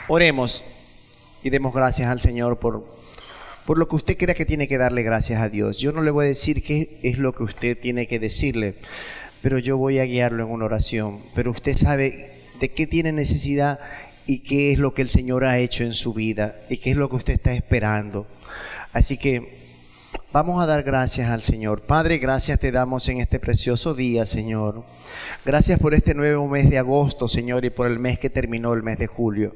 Oremos y demos gracias al Señor por lo que usted crea que tiene que darle gracias a Dios. Yo no le voy a decir qué es lo que usted tiene que decirle, pero yo voy a guiarlo en una oración. Pero usted sabe de qué tiene necesidad y qué es lo que el Señor ha hecho en su vida y qué es lo que usted está esperando. Así que vamos a dar gracias al Señor. Padre, gracias te damos en este precioso día, Señor. Gracias por este nuevo mes de agosto, Señor, y por el mes que terminó, el mes de julio.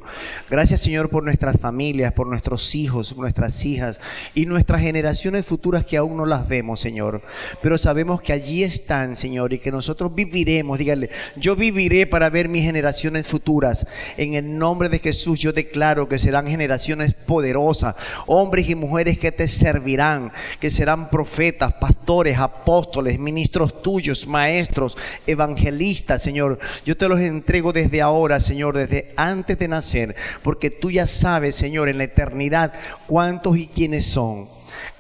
Gracias, Señor, por nuestras familias, por nuestros hijos, nuestras hijas y nuestras generaciones futuras que aún no las vemos, Señor. Pero sabemos que allí están, Señor, y que nosotros viviremos. Dígale, yo viviré para ver mis generaciones futuras. En el nombre de Jesús yo declaro que serán generaciones poderosas, hombres y mujeres que te servirán, que serán profetas, pastores, apóstoles, ministros tuyos, maestros, evangelistas, Señor. Yo te los entrego desde ahora, Señor, desde antes de nacer, porque tú ya sabes, Señor, en la eternidad cuántos y quiénes son.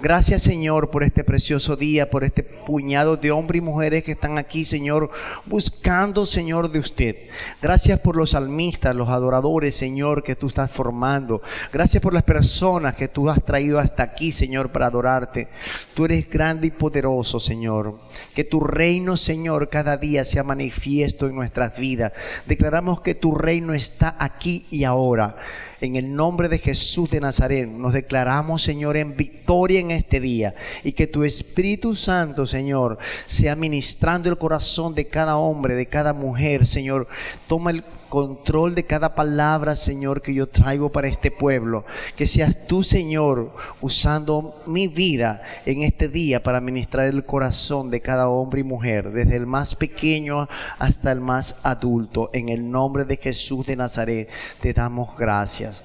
Gracias, Señor, por este precioso día, por este puñado de hombres y mujeres que están aquí, Señor, buscando, Señor, de usted. Gracias por los salmistas, los adoradores, Señor, que tú estás formando. Gracias por las personas que tú has traído hasta aquí, Señor, para adorarte. Tú eres grande y poderoso, Señor. Que tu reino, Señor, cada día sea manifiesto en nuestras vidas. Declaramos que tu reino está aquí y ahora. En el nombre de Jesús de Nazaret nos declaramos, Señor, en victoria en este día, y que tu Espíritu Santo, Señor, sea ministrando el corazón de cada hombre, de cada mujer, Señor. Toma el control de cada palabra, Señor, que yo traigo para este pueblo. Que seas tú, Señor, usando mi vida en este día para ministrar el corazón de cada hombre y mujer, desde el más pequeño hasta el más adulto. En el nombre de Jesús de Nazaret te damos gracias.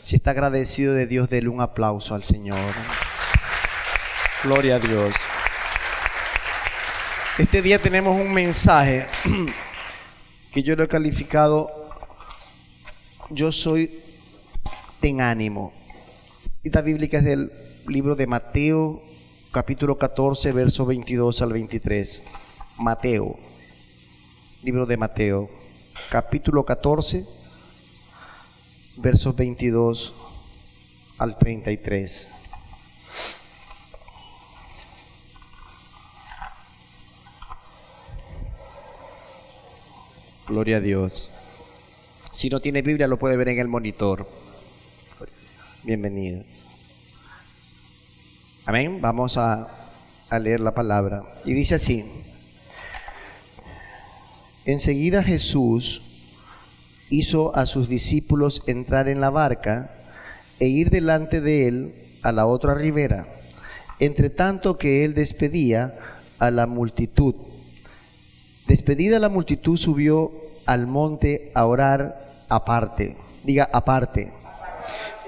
Si está agradecido de Dios, dele un aplauso al Señor. Gloria a Dios. Este día tenemos un mensaje que yo lo he calificado: yo soy, ten ánimo. Cita bíblica es del libro de Mateo, capítulo 14, versos 22 al 23. Mateo, libro de Mateo, capítulo 14, versos 22 al 33. Gloria a Dios. Si no tiene Biblia, lo puede ver en el monitor. Bienvenido. Amén. Vamos a leer la palabra. Y dice así: enseguida Jesús hizo a sus discípulos entrar en la barca e ir delante de él a la otra ribera, entre tanto que él despedía a la multitud. Despedida la multitud, subió al monte a orar aparte. Diga aparte.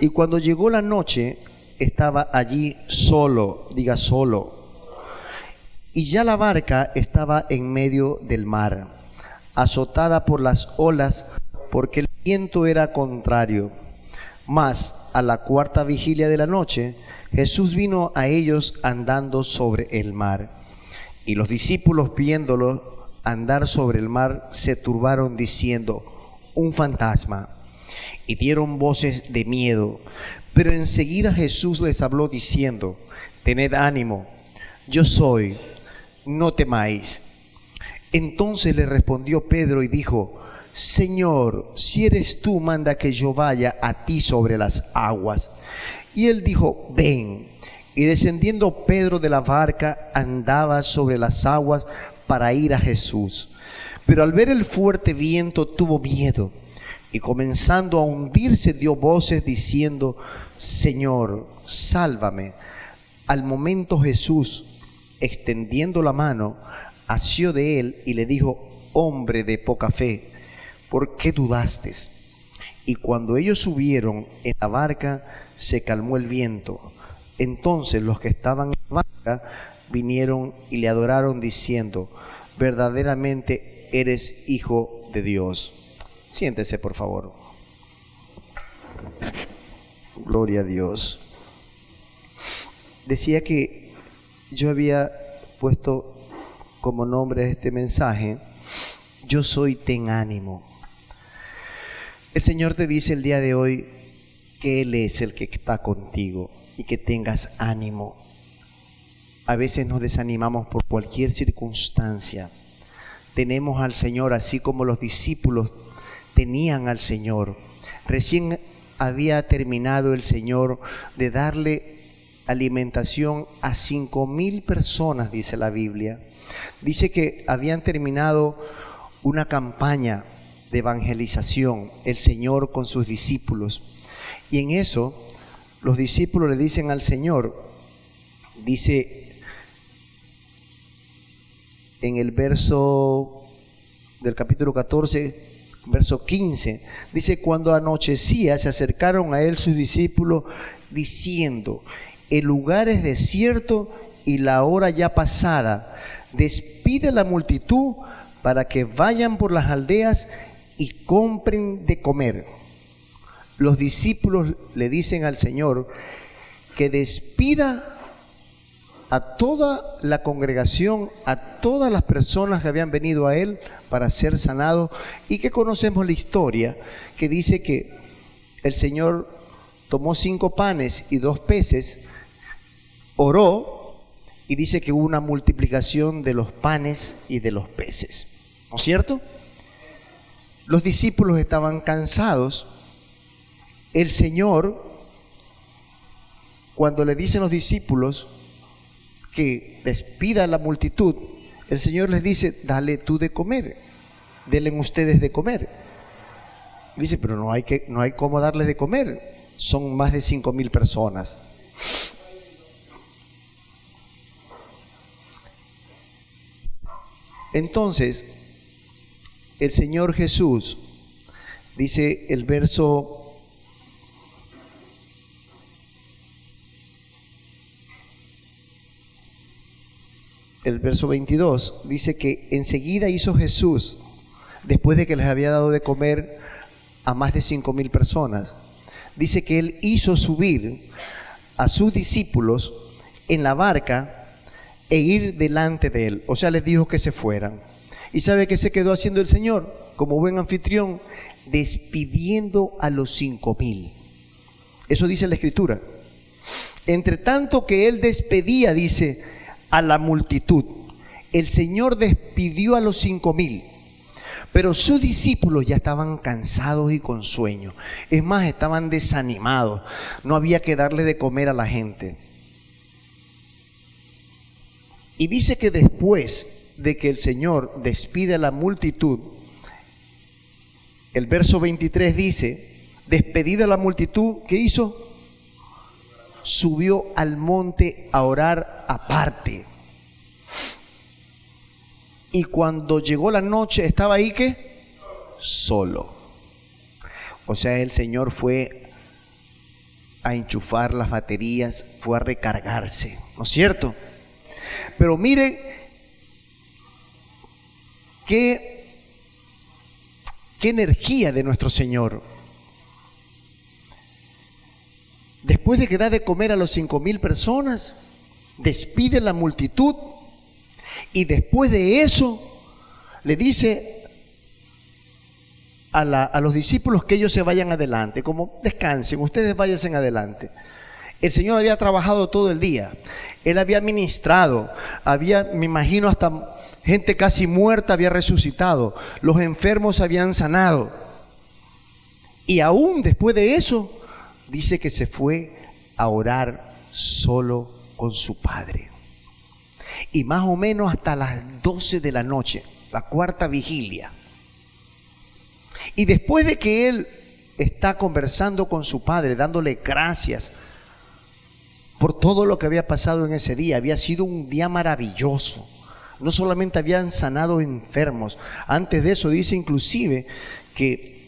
Y cuando llegó la noche, estaba allí solo. Diga solo. Y ya la barca estaba en medio del mar, azotada por las olas, porque el viento era contrario. Mas a la cuarta vigilia de la noche, Jesús vino a ellos andando sobre el mar. Y los discípulos, viéndolo andar sobre el mar, se turbaron diciendo: un fantasma, y dieron voces de miedo. Pero enseguida Jesús les habló diciendo: tened ánimo, yo soy, no temáis. Entonces le respondió Pedro y dijo: Señor, si eres tú, manda que yo vaya a ti sobre las aguas. Y él dijo: ven. Y descendiendo Pedro de la barca, andaba sobre las aguas para ir a Jesús. Pero al ver el fuerte viento tuvo miedo, y comenzando a hundirse dio voces diciendo: Señor, sálvame. Al momento Jesús, extendiendo la mano, asió de él y le dijo: hombre de poca fe, ¿por qué dudaste? Y cuando ellos subieron en la barca, se calmó el viento. Entonces los que estaban en la barca vinieron y le adoraron diciendo: verdaderamente eres Hijo de Dios. Siéntese, por favor. Gloria a Dios. Decía que yo había puesto como nombre a este mensaje: yo soy, ten ánimo. El Señor te dice el día de hoy que Él es el que está contigo y que tengas ánimo. A veces nos desanimamos por cualquier circunstancia. Tenemos al Señor así como los discípulos tenían al Señor. Recién había terminado el Señor de darle alimentación a 5,000 personas, dice la Biblia. Dice que habían terminado una campaña de evangelización, el Señor con sus discípulos. Y en eso, los discípulos le dicen al Señor, dice en el verso del capítulo 14, verso 15, dice: cuando anochecía se acercaron a él sus discípulos diciendo: el lugar es desierto y la hora ya pasada, despide a la multitud para que vayan por las aldeas y compren de comer. Los discípulos le dicen al Señor que despida a toda la congregación, a todas las personas que habían venido a Él para ser sanados, y que conocemos la historia que dice que el Señor tomó 5 panes y 2 peces, oró y dice que hubo una multiplicación de los panes y de los peces, ¿no es cierto? Los discípulos estaban cansados. El Señor, cuando le dicen los discípulos que despida a la multitud, el Señor les dice: dale tú de comer, denle ustedes de comer. Dice: pero no hay cómo darles de comer, son más de 5,000 personas. Entonces, el Señor Jesús, dice el verso 22, dice que enseguida hizo Jesús, después de que les había dado de comer a más de 5,000 personas, dice que Él hizo subir a sus discípulos en la barca e ir delante de Él. O sea, les dijo que se fueran. ¿Y sabe qué se quedó haciendo el Señor? Como buen anfitrión, despidiendo a los 5,000. Eso dice la Escritura. Entre tanto que Él despedía, dice, a la multitud, el Señor despidió a los 5,000, pero sus discípulos ya estaban cansados y con sueño. Es más, estaban desanimados. No había que darle de comer a la gente. Y dice que después de que el Señor despide a la multitud, el verso 23 dice: despedida la multitud, ¿qué hizo? Subió al monte a orar aparte. Y cuando llegó la noche, estaba ahí, ¿qué? Solo. O sea, el Señor fue a enchufar las baterías, fue a recargarse, ¿no es cierto? Pero mire qué energía de nuestro Señor. Después de que da de comer a los 5,000 personas, despide la multitud, y después de eso le dice a los discípulos que ellos se vayan adelante, como descansen, ustedes váyanse adelante. El Señor había trabajado todo el día, Él había ministrado, me imagino hasta gente casi muerta había resucitado, los enfermos habían sanado, y aún después de eso dice que se fue a orar solo con su Padre. Y más o menos hasta las 12 de la noche, la 4ª vigilia. Y después de que Él está conversando con su Padre, dándole gracias por todo lo que había pasado en ese día, había sido un día maravilloso. No solamente habían sanado enfermos, antes de eso dice inclusive que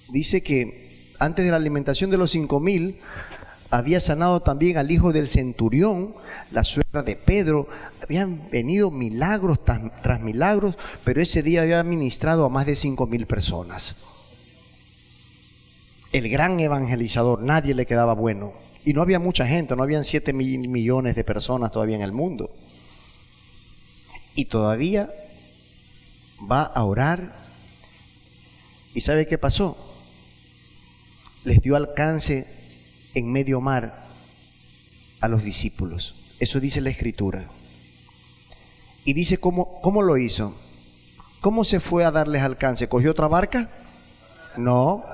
dice que antes de la alimentación de los 5,000 había sanado también al hijo del centurión, la suegra de Pedro. Habían venido milagros tras milagros, pero ese día había ministrado a más de 5,000 personas. El gran evangelizador, nadie le quedaba bueno. Y no había mucha gente, no habían 7 millones de personas todavía en el mundo. Y todavía va a orar. ¿Y sabe qué pasó? Les dio alcance en medio mar a los discípulos. Eso dice la Escritura. Y dice cómo lo hizo. ¿Cómo se fue a darles alcance? ¿Cogió otra barca? No.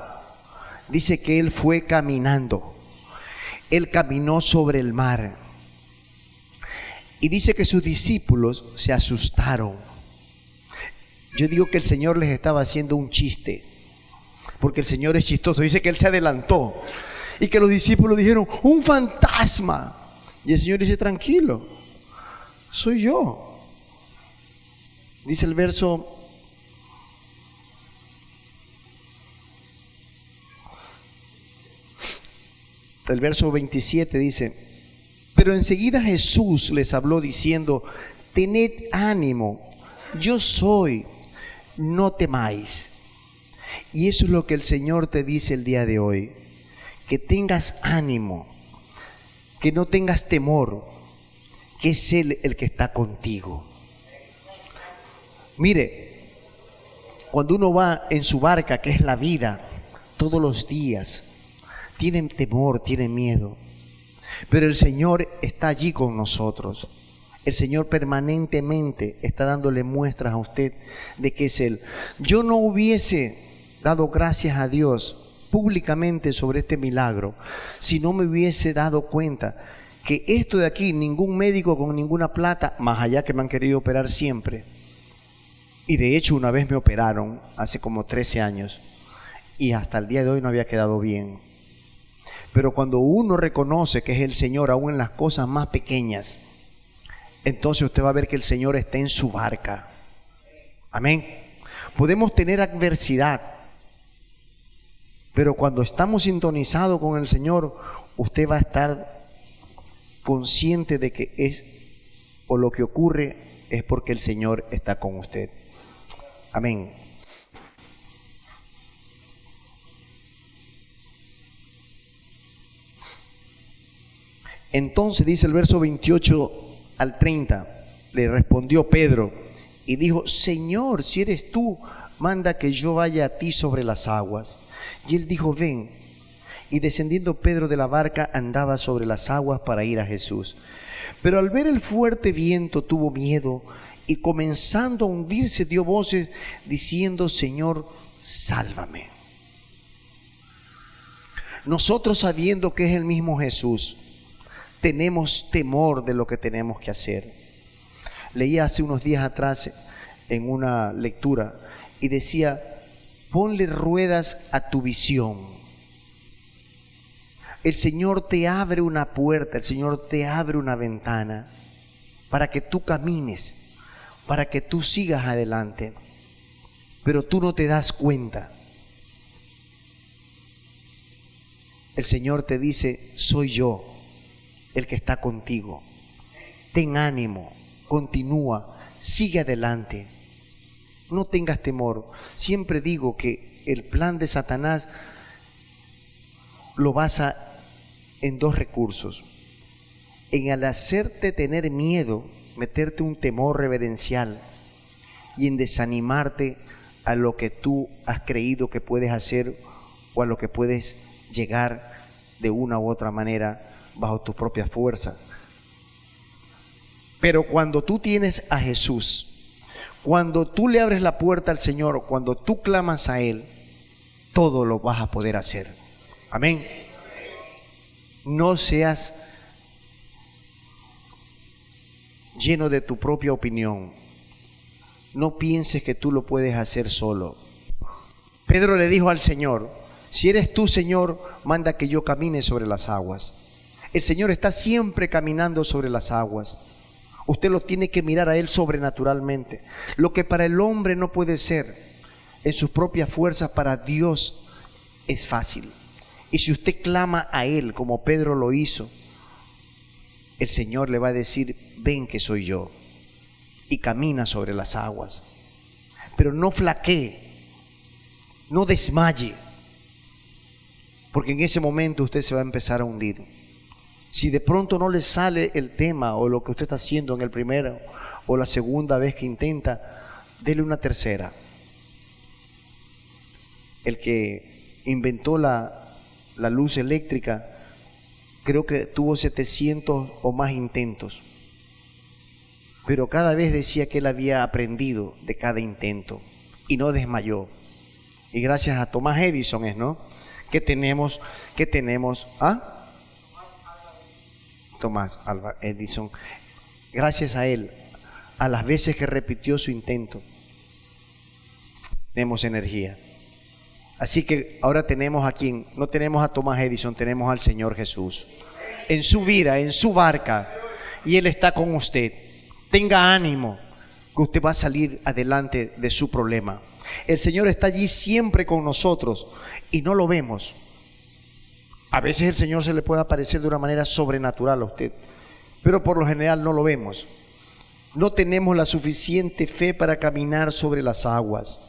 Dice que él fue caminando. Él caminó sobre el mar. Y dice que sus discípulos se asustaron. Yo digo que el Señor les estaba haciendo un chiste, porque el Señor es chistoso. Dice que Él se adelantó y que los discípulos dijeron, ¡un fantasma! Y el Señor dice, tranquilo, soy yo. Dice el verso 27, dice, pero enseguida Jesús les habló diciendo, tened ánimo, yo soy, no temáis. Y eso es lo que el Señor te dice el día de hoy, que tengas ánimo, que no tengas temor, que es Él el que está contigo. Mire, cuando uno va en su barca, que es la vida, todos los días, tienen temor, tienen miedo, pero el Señor está allí con nosotros. El Señor permanentemente está dándole muestras a usted de que es Él. Yo no hubiese dado gracias a Dios públicamente sobre este milagro si no me hubiese dado cuenta que esto de aquí, ningún médico con ninguna plata, más allá que me han querido operar siempre, y de hecho una vez me operaron hace como 13 años y hasta el día de hoy no había quedado bien. Pero cuando uno reconoce que es el Señor aún en las cosas más pequeñas, entonces usted va a ver que el Señor está en su barca. Amén. Podemos tener adversidad, pero cuando estamos sintonizados con el Señor, usted va a estar consciente de que es, o lo que ocurre es porque el Señor está con usted. Amén. Entonces dice el verso 28 al 30, le respondió Pedro y dijo, Señor, si eres tú, manda que yo vaya a ti sobre las aguas. Y él dijo, ven. Y descendiendo Pedro de la barca andaba sobre las aguas para ir a Jesús. Pero al ver el fuerte viento tuvo miedo y comenzando a hundirse dio voces diciendo, Señor, sálvame. Nosotros, sabiendo que es el mismo Jesús, tenemos temor de lo que tenemos que hacer. Leí hace unos días atrás en una lectura y decía, ponle ruedas a tu visión. El Señor te abre una puerta, el Señor te abre una ventana para que tú camines, para que tú sigas adelante, pero tú no te das cuenta. El Señor te dice, soy yo el que está contigo. Ten ánimo, continúa, sigue adelante. No tengas temor. Siempre digo que el plan de Satanás lo basa en dos recursos. En el hacerte tener miedo, meterte un temor reverencial, y en desanimarte a lo que tú has creído que puedes hacer o a lo que puedes llegar de una u otra manera bajo tu propia fuerza. Pero cuando tú tienes a Jesús, cuando tú le abres la puerta al Señor, cuando tú clamas a Él, todo lo vas a poder hacer. Amén. No seas lleno de tu propia opinión. No pienses que tú lo puedes hacer solo. Pedro le dijo al Señor, si eres tú, Señor, manda que yo camine sobre las aguas. El Señor está siempre caminando sobre las aguas. Usted lo tiene que mirar a Él sobrenaturalmente. Lo que para el hombre no puede ser en sus propias fuerzas, para Dios es fácil. Y si usted clama a Él como Pedro lo hizo, el Señor le va a decir, ven que soy yo. Y camina sobre las aguas. Pero no flaquee, no desmaye, porque en ese momento usted se va a empezar a hundir. Si de pronto no le sale el tema o lo que usted está haciendo en el primero o la segunda vez que intenta, Dele una tercera. El que inventó la luz eléctrica, creo que tuvo 700 o más intentos. Pero cada vez decía que él había aprendido de cada intento y no desmayó. Y gracias a Thomas Edison ¿no? Que tenemos, Thomas Alva Edison. Gracias a él, a las veces que repitió su intento, tenemos energía. Así que ahora tenemos a quien, no tenemos a Thomas Edison, tenemos al Señor Jesús. En su vida, en su barca, y Él está con usted. Tenga ánimo, que usted va a salir adelante de su problema. El Señor está allí siempre con nosotros y no lo vemos. A veces el Señor se le puede aparecer de una manera sobrenatural a usted, pero por lo general no lo vemos. No tenemos la suficiente fe para caminar sobre las aguas.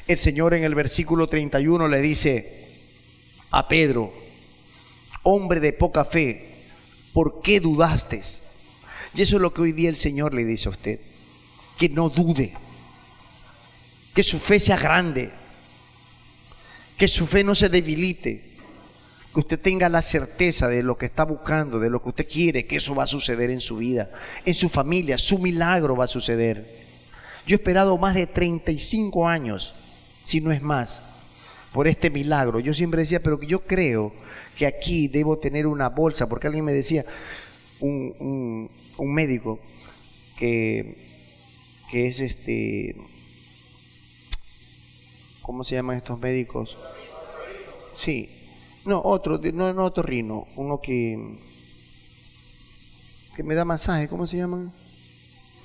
El Señor en el versículo 31 le dice a Pedro: hombre de poca fe, ¿por qué dudaste? Y eso es lo que hoy día el Señor le dice a usted, que no dude, que su fe sea grande, que su fe no se debilite, que usted tenga la certeza de lo que está buscando, de lo que usted quiere, que eso va a suceder en su vida, en su familia, su milagro va a suceder. Yo he esperado más de 35 años, si no es más, por este milagro. Yo siempre decía, pero yo creo que aquí debo tener una bolsa, porque alguien me decía, un médico que es ¿cómo se llaman estos médicos? Sí, no, no otorrino, uno que me da masaje, ¿cómo se llaman?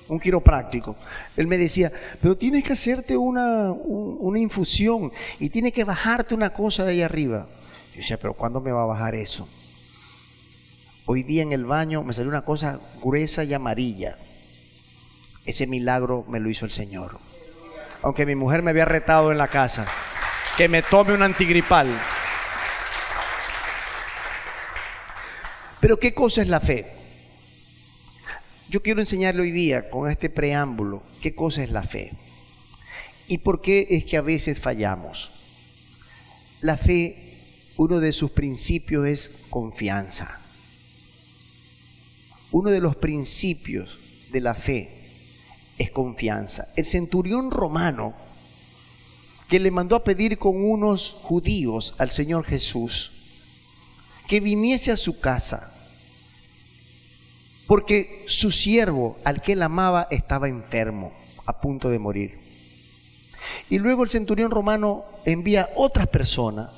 Un quiropráctico. Él me decía, pero tienes que hacerte una infusión y tienes que bajarte una cosa de ahí arriba. Yo decía, pero ¿cuándo me va a bajar eso? Hoy día en el baño me salió una cosa gruesa y amarilla. Ese milagro me lo hizo el Señor. Aunque mi mujer me había retado en la casa, que me tome un antigripal. Pero ¿qué cosa es la fe? Yo quiero enseñarle hoy día con este preámbulo qué cosa es la fe y por qué es que a veces fallamos. La fe, uno de sus principios es confianza. Uno de los principios de la fe es confianza. El centurión romano que le mandó a pedir con unos judíos al Señor Jesús que viniese a su casa, porque su siervo, al que él amaba, estaba enfermo, a punto de morir. Y luego el centurión romano envía otras personas,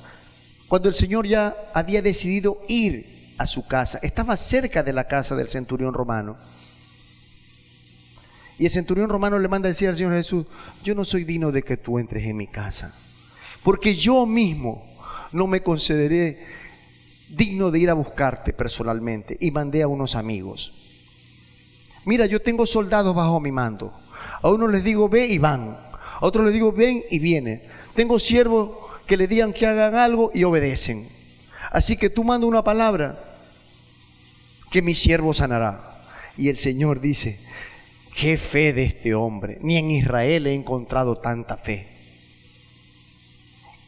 cuando el Señor ya había decidido ir a su casa. Estaba cerca de la casa del centurión romano. Y el centurión romano le manda a decir al Señor Jesús: yo no soy digno de que tú entres en mi casa, porque yo mismo no me consideré digno de ir a buscarte personalmente. Y mandé a unos amigos. Mira, yo tengo soldados bajo mi mando. A unos les digo ve y van, a otros les digo ven y vienen. Tengo siervos que le digan que hagan algo y obedecen. Así que tú manda una palabra que mi siervo sanará. Y el Señor dice: qué fe de este hombre, ni en Israel he encontrado tanta fe.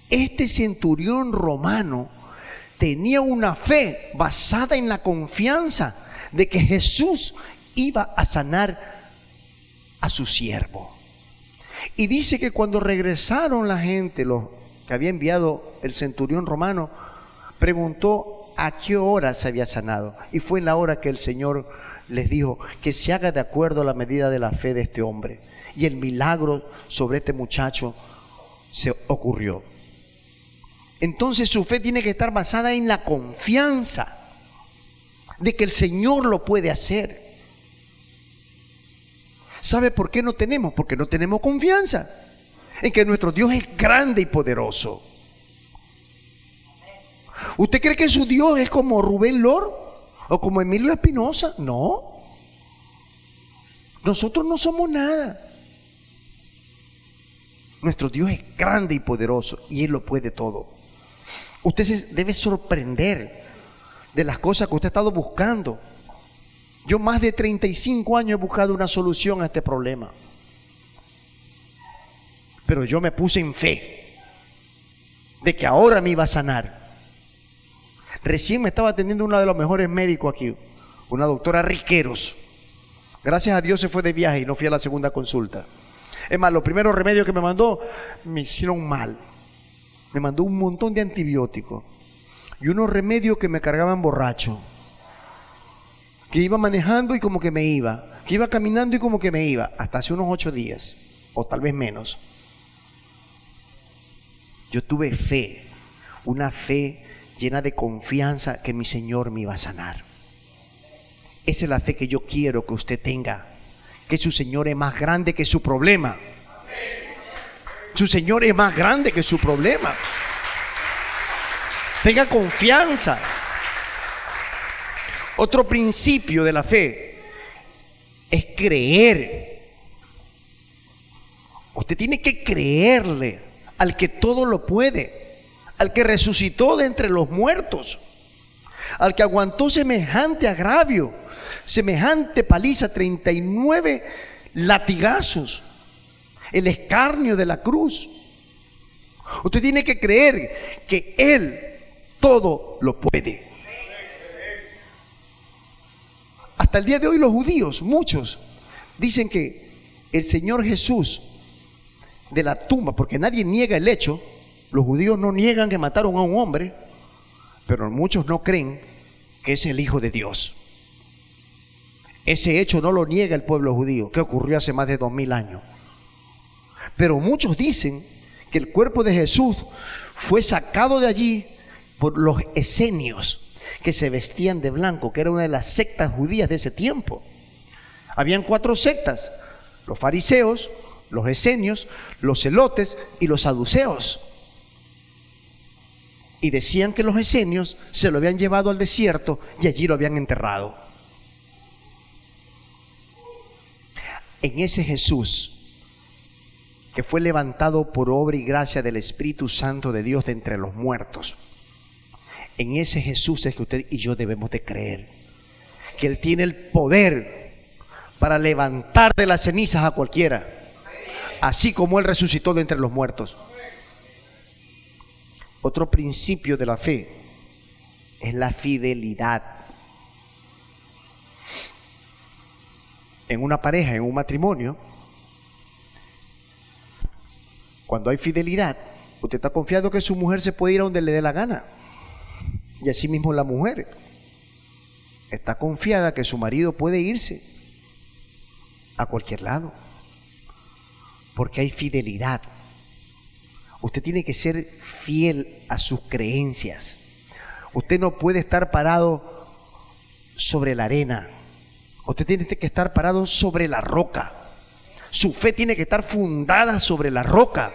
Este centurión romano tenía una fe basada en la confianza de que Jesús iba a sanar a su siervo. Y dice que cuando regresaron la gente, los que había enviado el centurión romano, preguntó a qué hora se había sanado. Y fue en la hora que el Señor les dijo que se haga de acuerdo a la medida de la fe de este hombre. Y el milagro sobre este muchacho se ocurrió. Entonces su fe tiene que estar basada en la confianza de que el Señor lo puede hacer. ¿Sabe por qué no tenemos? Porque no tenemos confianza en que nuestro Dios es grande y poderoso. ¿Usted cree que su Dios es como Rubén Lor o como Emilio Espinosa? No. Nosotros no somos nada. Nuestro Dios es grande y poderoso y Él lo puede todo. Usted se debe sorprender de las cosas que usted ha estado buscando. Yo más de 35 años he buscado una solución a este problema. Pero yo me puse en fe de que ahora me iba a sanar. Recién me estaba atendiendo uno de los mejores médicos aquí, una doctora Riqueros. Gracias a Dios se fue de viaje y no fui a la segunda consulta. Es más, los primeros remedios que me mandó me hicieron mal. Me mandó un montón de antibióticos y unos remedios que me cargaban borracho. Que iba manejando y como que me iba. Que iba caminando y como que me iba. Hasta hace unos 8 días, o tal vez menos. Yo tuve fe, una fe llena de confianza que mi Señor me iba a sanar. Esa es la fe que yo quiero que usted tenga, que su Señor es más grande que su problema. Su Señor es más grande que su problema. Tenga confianza. Otro principio de la fe es creer. Usted tiene que creerle al que todo lo puede, al que resucitó de entre los muertos, al que aguantó semejante agravio, semejante paliza, 39 latigazos, el escarnio de la cruz. Usted tiene que creer que Él todo lo puede. Hasta el día de hoy los judíos, muchos, dicen que el Señor Jesús de la tumba, porque nadie niega el hecho, los judíos no niegan que mataron a un hombre, pero muchos no creen que es el Hijo de Dios. Ese hecho no lo niega el pueblo judío, que ocurrió hace más de 2000 años. Pero muchos dicen que el cuerpo de Jesús fue sacado de allí por los esenios, que se vestían de blanco, que era una de las sectas judías de ese tiempo. Habían 4 sectas: los fariseos, los esenios, los celotes y los saduceos. Y decían que los esenios se lo habían llevado al desierto y allí lo habían enterrado. En ese Jesús, que fue levantado por obra y gracia del Espíritu Santo de Dios de entre los muertos, en ese Jesús es que usted y yo debemos de creer, que Él tiene el poder para levantar de las cenizas a cualquiera, así como Él resucitó de entre los muertos. Otro principio de la fe es la fidelidad. En una pareja, en un matrimonio, cuando hay fidelidad, usted está confiado que su mujer se puede ir a donde le dé la gana. Y así mismo la mujer está confiada que su marido puede irse a cualquier lado, porque hay fidelidad. Usted tiene que ser fiel a sus creencias. Usted no puede estar parado sobre la arena. Usted tiene que estar parado sobre la roca. Su fe tiene que estar fundada sobre la roca.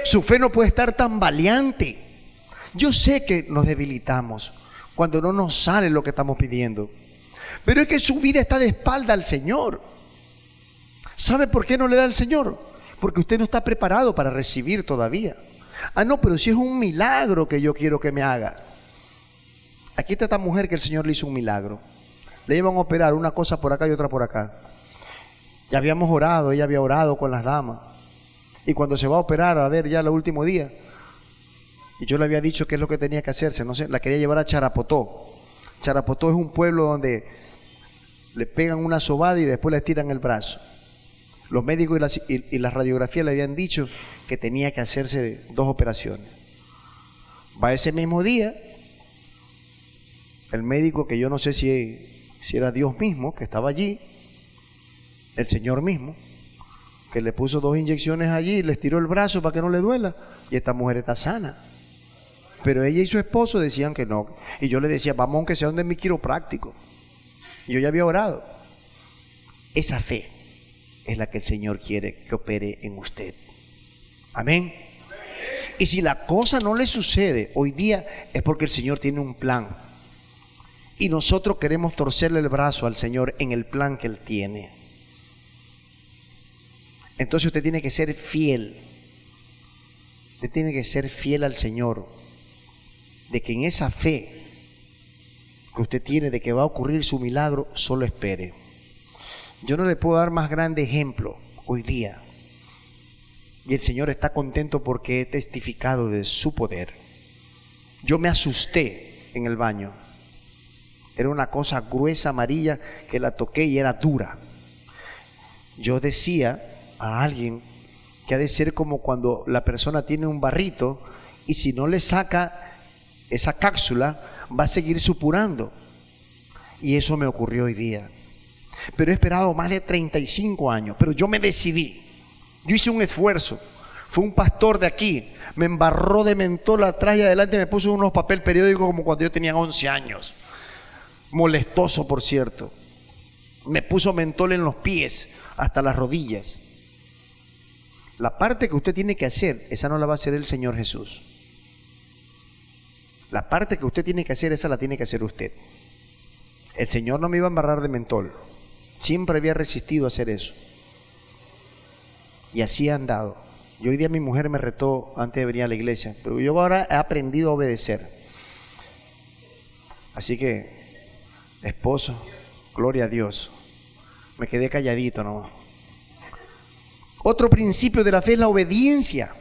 Su fe no puede estar tambaleante. Yo sé que nos debilitamos cuando no nos sale lo que estamos pidiendo, pero es que su vida está de espalda al Señor. ¿Sabe por qué no le da al Señor? Porque usted no está preparado para recibir todavía. Ah, no, pero si es un milagro que yo quiero que me haga. Aquí está esta mujer que el Señor le hizo un milagro. Le iban a operar una cosa por acá y otra por acá. Ya habíamos orado, ella había orado con las damas. Y cuando se va a operar, a ver ya el último día, y yo le había dicho qué es lo que tenía que hacerse, no sé, la quería llevar a Charapotó. Charapotó es un pueblo donde le pegan una sobada y después le tiran el brazo. Los médicos y las radiografías le habían dicho que tenía que hacerse 2 operaciones. Va ese mismo día, el médico, que yo no sé si era Dios mismo, que estaba allí, el Señor mismo, que le puso 2 inyecciones allí y le estiró el brazo para que no le duela, y esta mujer está sana. Pero ella y su esposo decían que no. Y yo le decía, vamos aunque sea donde mi quiropráctico. Y yo ya había orado. Esa fe es la que el Señor quiere que opere en usted. Amén. Y si la cosa no le sucede hoy día, es porque el Señor tiene un plan. Y nosotros queremos torcerle el brazo al Señor en el plan que Él tiene. Entonces usted tiene que ser fiel. Usted tiene que ser fiel al Señor, de que en esa fe que usted tiene de que va a ocurrir su milagro, solo espere. Yo no le puedo dar más grande ejemplo hoy día Y el Señor está contento porque he testificado de su poder. Yo me asusté en el baño. Era una cosa gruesa, amarilla, que la toqué y era dura. Yo decía a alguien que ha de ser como cuando la persona tiene un barrito y si no le saca esa cápsula, va a seguir supurando. Y eso me ocurrió hoy día. Pero he esperado más de 35 años, pero yo me decidí. Yo hice un esfuerzo. Fue un pastor de aquí, me embarró de mentol atrás y adelante, me puso unos papel periódicos como cuando yo tenía 11 años. Molestoso, por cierto. Me puso mentol en los pies, hasta las rodillas. La parte que usted tiene que hacer, esa no la va a hacer el Señor Jesús. La parte que usted tiene que hacer, esa la tiene que hacer usted. El Señor no me iba a embarrar de mentol. Siempre había resistido a hacer eso. Y así ha andado. Y hoy día mi mujer me retó antes de venir a la iglesia, pero yo ahora he aprendido a obedecer. Así que, esposo, gloria a Dios. Me quedé calladito nomás. Otro principio de la fe es la obediencia.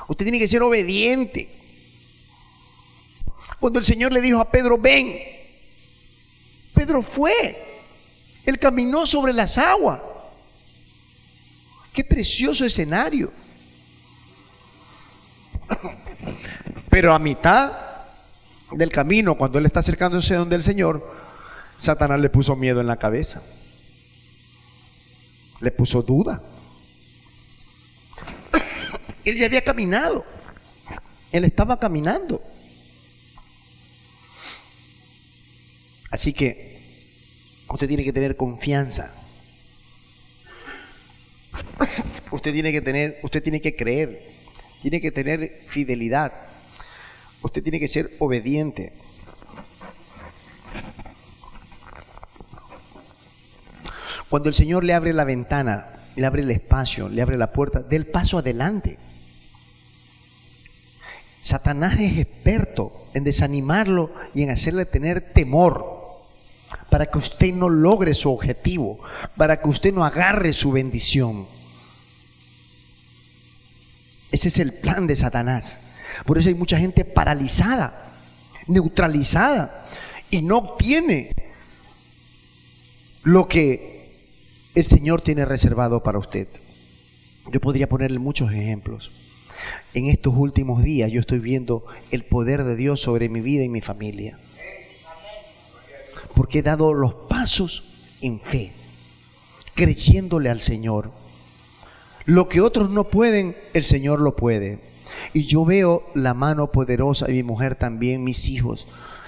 Usted tiene que ser obediente. Cuando el Señor le dijo a Pedro, ven, Pedro fue. Él caminó sobre las aguas. Qué precioso escenario. Pero a mitad del camino, cuando él está acercándose donde el Señor, Satanás le puso miedo en la cabeza. Le puso duda. Él ya había caminado. Él estaba caminando. Así que usted tiene que tener confianza. Usted tiene que creer, tiene que tener fidelidad. Usted tiene que ser obediente. Cuando el Señor le abre la ventana, le abre el espacio, le abre la puerta, dé el paso adelante. Satanás es experto en desanimarlo y en hacerle tener temor para que usted no logre su objetivo, para que usted no agarre su bendición. Ese es el plan de Satanás. Por eso hay mucha gente paralizada, neutralizada y no obtiene lo que el Señor tiene reservado para usted. Yo podría ponerle muchos ejemplos. En estos últimos días yo estoy viendo el poder de Dios sobre mi vida y mi familia. Porque he dado los pasos en fe, creyéndole al Señor. Lo que otros no pueden, el Señor lo puede. Y yo veo la mano poderosa, y mi mujer también, mis hijos,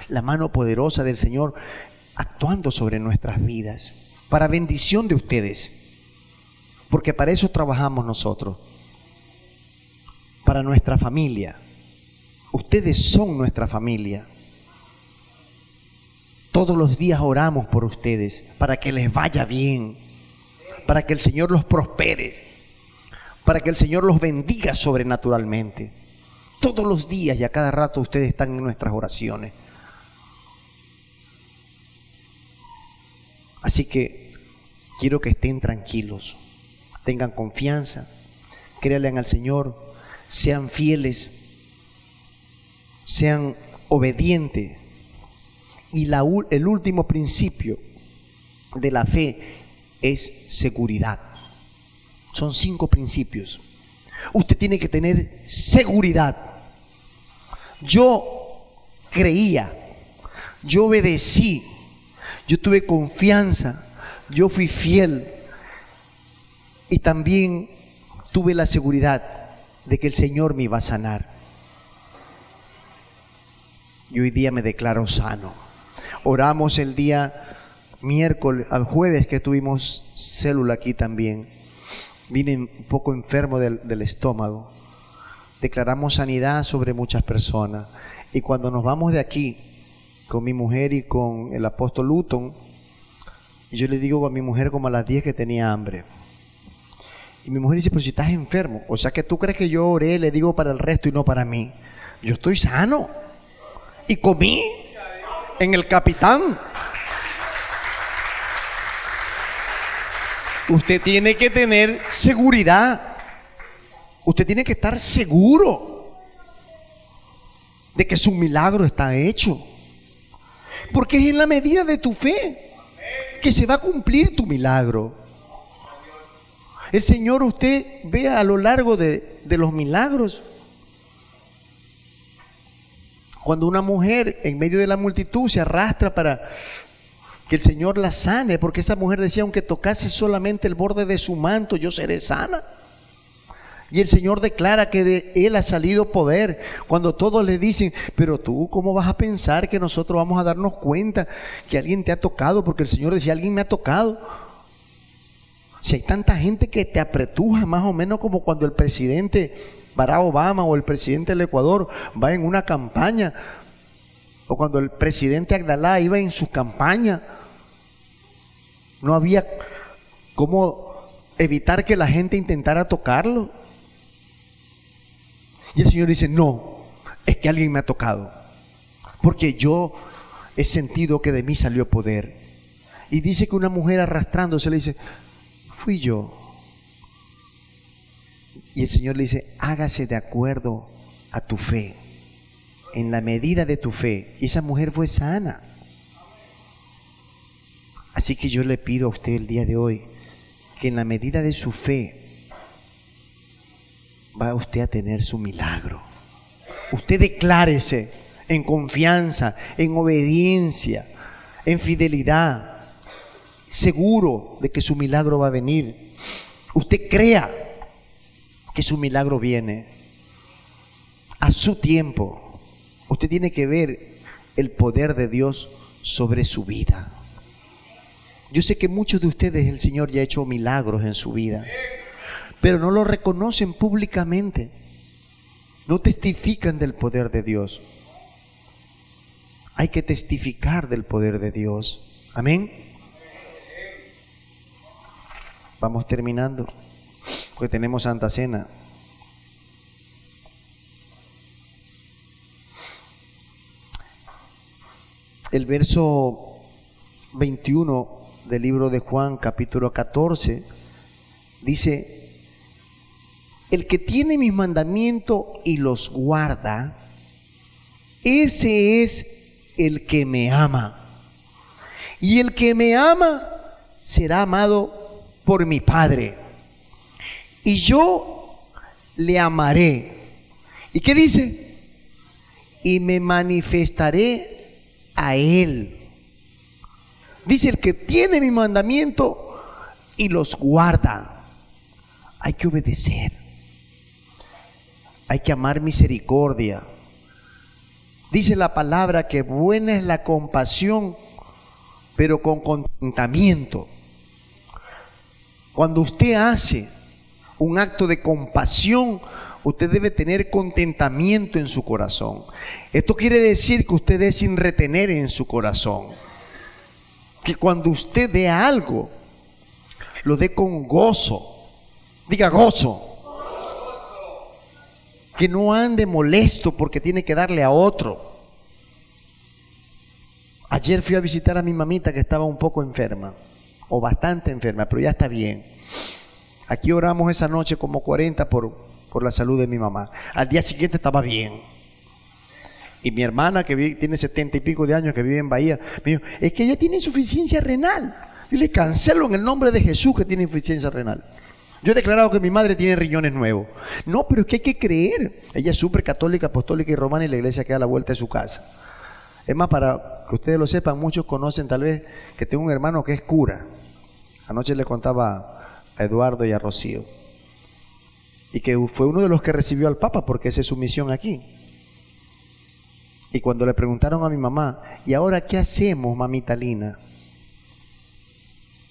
la mano poderosa del Señor actuando sobre nuestras vidas, para bendición de ustedes. Porque para eso trabajamos nosotros, para nuestra familia. Ustedes son nuestra familia. Todos los días oramos por ustedes, para que les vaya bien, para que el Señor los prospere, para que el Señor los bendiga sobrenaturalmente. Todos los días y a cada rato ustedes están en nuestras oraciones. Así que quiero que estén tranquilos, tengan confianza, créanle al Señor, sean fieles, sean obedientes. Y el último principio de la fe es seguridad. Son 5 principios. Usted tiene que tener seguridad. Yo creía, yo obedecí, yo tuve confianza, yo fui fiel y también tuve la seguridad de que el Señor me iba a sanar. Y hoy día me declaro sano. Oramos el día miércoles, al jueves que tuvimos célula aquí también. Vine un poco enfermo del estómago. Declaramos sanidad sobre muchas personas. Y cuando nos vamos de aquí, con mi mujer y con el apóstol Luton, yo le digo a mi mujer como a las 10 que tenía hambre. Y mi mujer dice, pero si estás enfermo, o sea que tú crees que yo oré, le digo para el resto y no para mí. Yo estoy sano. Y comí en el Capitán. Usted tiene que tener seguridad. Usted tiene que estar seguro de que su milagro está hecho. Porque es en la medida de tu fe que se va a cumplir tu milagro. El Señor, usted vea a lo largo de los milagros, cuando una mujer en medio de la multitud se arrastra para que el Señor la sane, porque esa mujer decía, aunque tocase solamente el borde de su manto, yo seré sana. Y el Señor declara que de Él ha salido poder. Cuando todos le dicen, pero tú, ¿cómo vas a pensar que nosotros vamos a darnos cuenta que alguien te ha tocado? Porque el Señor decía, alguien me ha tocado. Si hay tanta gente que te apretuja, más o menos como cuando el presidente Barack Obama o el presidente del Ecuador va en una campaña, o cuando el presidente Abdalá iba en su campaña, no había cómo evitar que la gente intentara tocarlo. Y el Señor dice, no, es que alguien me ha tocado, porque yo he sentido que de mí salió poder. Y dice que una mujer arrastrándose le dice, fui yo. Y el Señor le dice, hágase de acuerdo a tu fe, en la medida de tu fe. Y esa mujer fue sana. Así que yo le pido a usted el día de hoy, que en la medida de su fe, va usted a tener su milagro. Usted declárese en confianza, en obediencia, en fidelidad, seguro de que su milagro va a venir. Usted crea que su milagro viene a su tiempo. Usted tiene que ver el poder de Dios sobre su vida. Yo sé que muchos de ustedes el Señor ya ha hecho milagros en su vida, pero no lo reconocen públicamente, no testifican del poder de Dios. Hay que testificar del poder de Dios. Amén. Vamos terminando, porque tenemos Santa Cena. El verso 21 del libro de Juan, capítulo 14, dice, el que tiene mis mandamientos y los guarda, ese es el que me ama. Y el que me ama será amado por mi Padre. Y yo le amaré. ¿Y qué dice? Y me manifestaré a él. Dice, el que tiene mi mandamiento y los guarda. Hay que obedecer. Hay que amar misericordia. Dice la palabra que buena es la compasión, pero con contentamiento. Cuando usted hace un acto de compasión, usted debe tener contentamiento en su corazón. Esto quiere decir que usted debe sin retener en su corazón. Que cuando usted dé algo, lo dé con gozo. Diga gozo. Que no ande molesto porque tiene que darle a otro. Ayer fui a visitar a mi mamita que estaba un poco enferma, o bastante enferma, pero ya está bien. Aquí oramos esa noche como 40 por la salud de mi mamá. Al día siguiente estaba bien. Y mi hermana, que tiene 70 y pico de años, que vive en Bahía, me dijo, es que ella tiene insuficiencia renal. Yo le cancelo en el nombre de Jesús que tiene insuficiencia renal. Yo he declarado que mi madre tiene riñones nuevos. No, pero es que hay que creer. Ella es súper católica, apostólica y romana, y la iglesia queda a la vuelta de su casa. Es más, para que ustedes lo sepan, muchos conocen tal vez que tengo un hermano que es cura. Anoche le contaba a Eduardo y a Rocío. Y que fue uno de los que recibió al Papa, porque esa es su misión aquí. Y cuando le preguntaron a mi mamá, ¿y ahora qué hacemos, mamita Lina?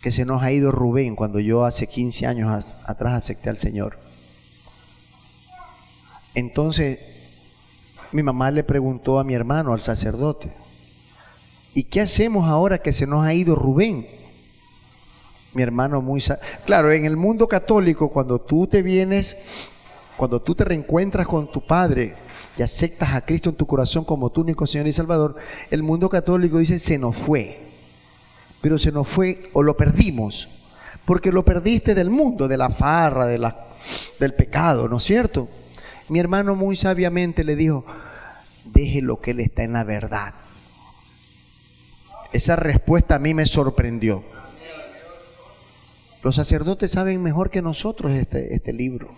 Que se nos ha ido Rubén cuando yo hace 15 años atrás acepté al Señor. Entonces, mi mamá le preguntó a mi hermano, al sacerdote, ¿y qué hacemos ahora que se nos ha ido Rubén? Mi hermano claro, en el mundo católico, cuando tú te reencuentras con tu Padre y aceptas a Cristo en tu corazón como tu único Señor y Salvador, el mundo católico dice, se nos fue. Pero se nos fue o lo perdimos. porque lo perdiste del mundo, de la farra, del pecado, ¿no es cierto? Mi hermano muy sabiamente le dijo, déjelo que él está en la verdad. Esa respuesta a mí me sorprendió. Los sacerdotes saben mejor que nosotros este libro,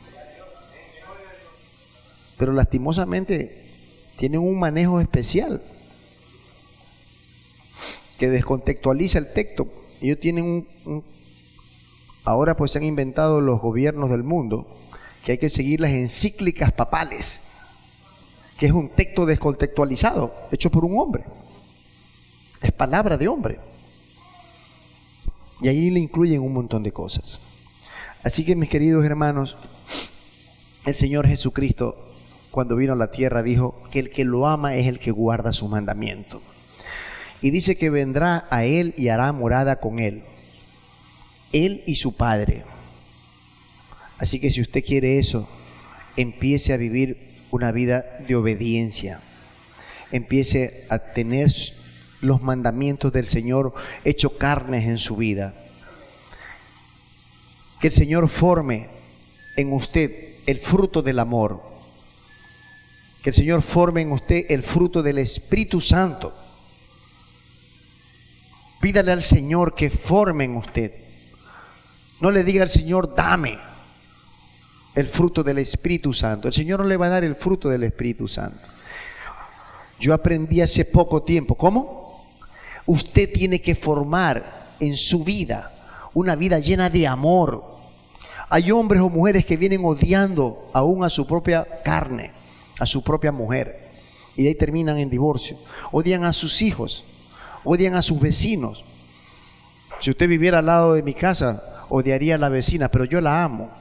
pero lastimosamente tienen un manejo especial que descontextualiza el texto. Ellos tienen ahora pues se han inventado los gobiernos del mundo que hay que seguir las encíclicas papales, que es un texto descontextualizado, hecho por un hombre. Es palabra de hombre. Y ahí le incluyen un montón de cosas. Así que mis queridos hermanos, el Señor Jesucristo, cuando vino a la tierra, dijo que el que lo ama es el que guarda su mandamiento. Y dice que vendrá a él y hará morada con él y su Padre. Así que si usted quiere eso, empiece a vivir una vida de obediencia. Empiece a tener los mandamientos del Señor hecho carnes en su vida. Que el Señor forme en usted el fruto del amor. Que el Señor forme en usted el fruto del Espíritu Santo. Pídale al Señor que forme en usted. No le diga al Señor, dame el fruto del Espíritu Santo. El Señor no le va a dar el fruto del Espíritu Santo. Yo aprendí hace poco tiempo. ¿Cómo? Usted tiene que formar en su vida una vida llena de amor. Hay hombres o mujeres que vienen odiando aún a su propia carne, a su propia mujer, y de ahí terminan en divorcio. Odian a sus hijos, odian a sus vecinos. Si usted viviera al lado de mi casa, odiaría a la vecina, pero yo la amo.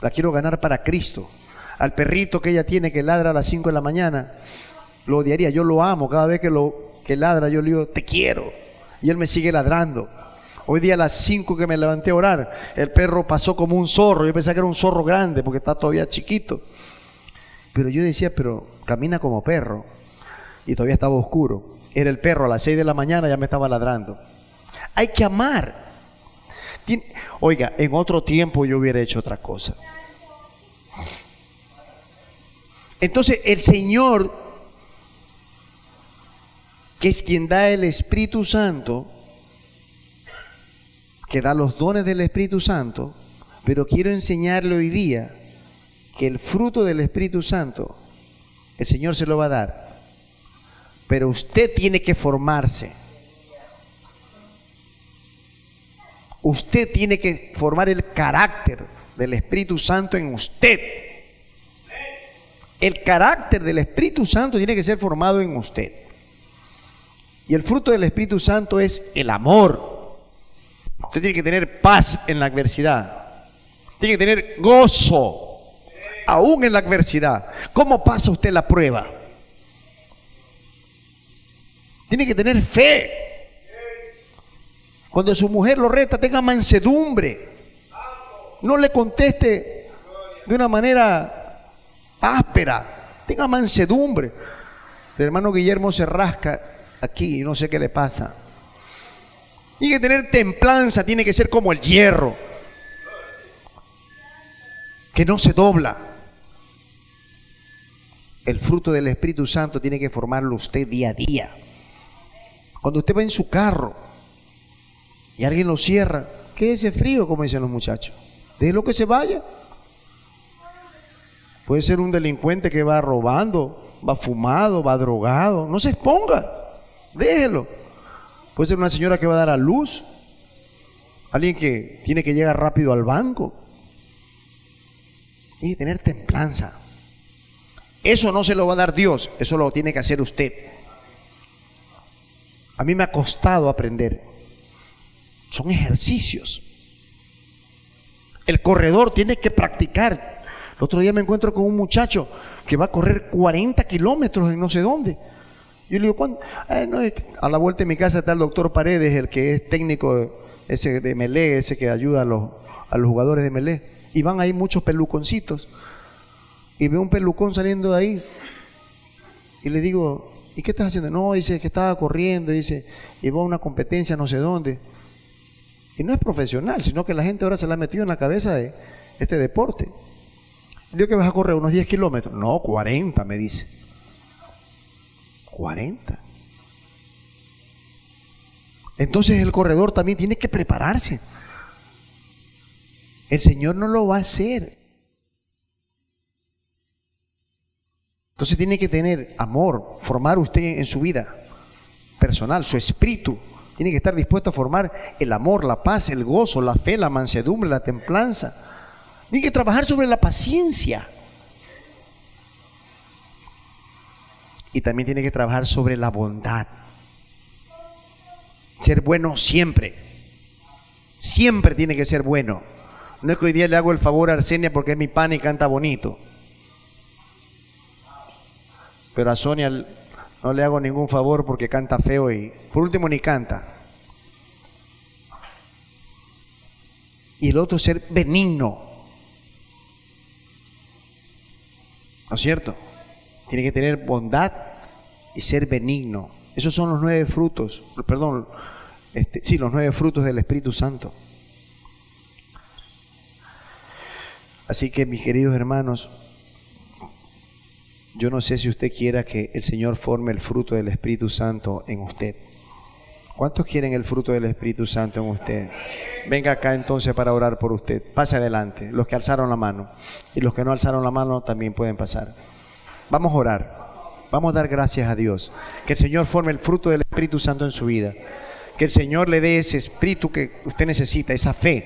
La quiero ganar para Cristo. Al perrito que ella tiene que ladra a las 5 de la mañana, lo odiaría. Yo lo amo. Cada vez que ladra, yo le digo, te quiero. Y él me sigue ladrando. Hoy día a las 5 que me levanté a orar, el perro pasó como un zorro. Yo pensaba que era un zorro grande porque está todavía chiquito. Pero yo decía, pero camina como perro. Y todavía estaba oscuro. Era el perro, a las 6 de la mañana ya me estaba ladrando. Hay que amar. Oiga, en otro tiempo yo hubiera hecho otra cosa. Entonces el Señor, que es quien da el Espíritu Santo, que da los dones del Espíritu Santo, pero quiero enseñarle hoy día que el fruto del Espíritu Santo, el Señor se lo va a dar, pero usted tiene que formarse. Usted tiene que formar el carácter del Espíritu Santo en usted. El carácter del Espíritu Santo tiene que ser formado en usted. Y el fruto del Espíritu Santo es el amor. Usted tiene que tener paz en la adversidad. Tiene que tener gozo, aún en la adversidad. ¿Cómo pasa usted la prueba? Tiene que tener fe. Cuando su mujer lo reta, tenga mansedumbre. No le conteste de una manera áspera. Tenga mansedumbre. El hermano Guillermo se rasca aquí, no sé qué le pasa. Tiene que tener templanza, tiene que ser como el hierro, que no se dobla. El fruto del Espíritu Santo tiene que formarlo usted día a día. Cuando usted va en su carro y alguien lo cierra, quédese frío, como dicen los muchachos. Déjelo que se vaya. Puede ser un delincuente que va robando, va fumado, va drogado. No se exponga, déjelo. Puede ser una señora que va a dar a luz, alguien que tiene que llegar rápido al banco. Tiene que tener templanza. Eso no se lo va a dar Dios, eso lo tiene que hacer usted. A mí me ha costado aprender. Son ejercicios. El corredor tiene que practicar. El otro día me encuentro con un muchacho que va a correr 40 kilómetros en no sé dónde. Yo le digo, ¿cuándo? No, a la vuelta de mi casa está el doctor Paredes, el que es técnico ese de Melé, ese que ayuda a los jugadores de Melé. Y van ahí muchos peluconcitos. Y veo un pelucón saliendo de ahí. Y le digo, ¿y qué estás haciendo? No, dice que estaba corriendo, dice, y va a una competencia no sé dónde. Y no es profesional, sino que la gente ahora se la ha metido en la cabeza de este deporte. Digo que vas a correr unos 10 kilómetros. No, 40 me dice. 40. Entonces el corredor también tiene que prepararse. El Señor no lo va a hacer. Entonces tiene que tener amor, formar usted en su vida personal, su espíritu. Tiene que estar dispuesto a formar el amor, la paz, el gozo, la fe, la mansedumbre, la templanza. Tiene que trabajar sobre la paciencia. Y también tiene que trabajar sobre la bondad. Ser bueno siempre. Siempre tiene que ser bueno. No es que hoy día le hago el favor a Arsenia porque es mi pana y canta bonito. Pero a Sonia no le hago ningún favor porque canta feo y por último ni canta. Y el otro ser benigno. ¿No es cierto? Tiene que tener bondad y ser benigno. Esos son los 9 frutos, perdón, los 9 frutos del Espíritu Santo. Así que, mis queridos hermanos, yo no sé si usted quiera que el Señor forme el fruto del Espíritu Santo en usted. ¿Cuántos quieren el fruto del Espíritu Santo en usted? Venga acá entonces para orar por usted. Pase adelante, los que alzaron la mano. Y los que no alzaron la mano también pueden pasar. Vamos a orar. Vamos a dar gracias a Dios. Que el Señor forme el fruto del Espíritu Santo en su vida. Que el Señor le dé ese espíritu que usted necesita, esa fe.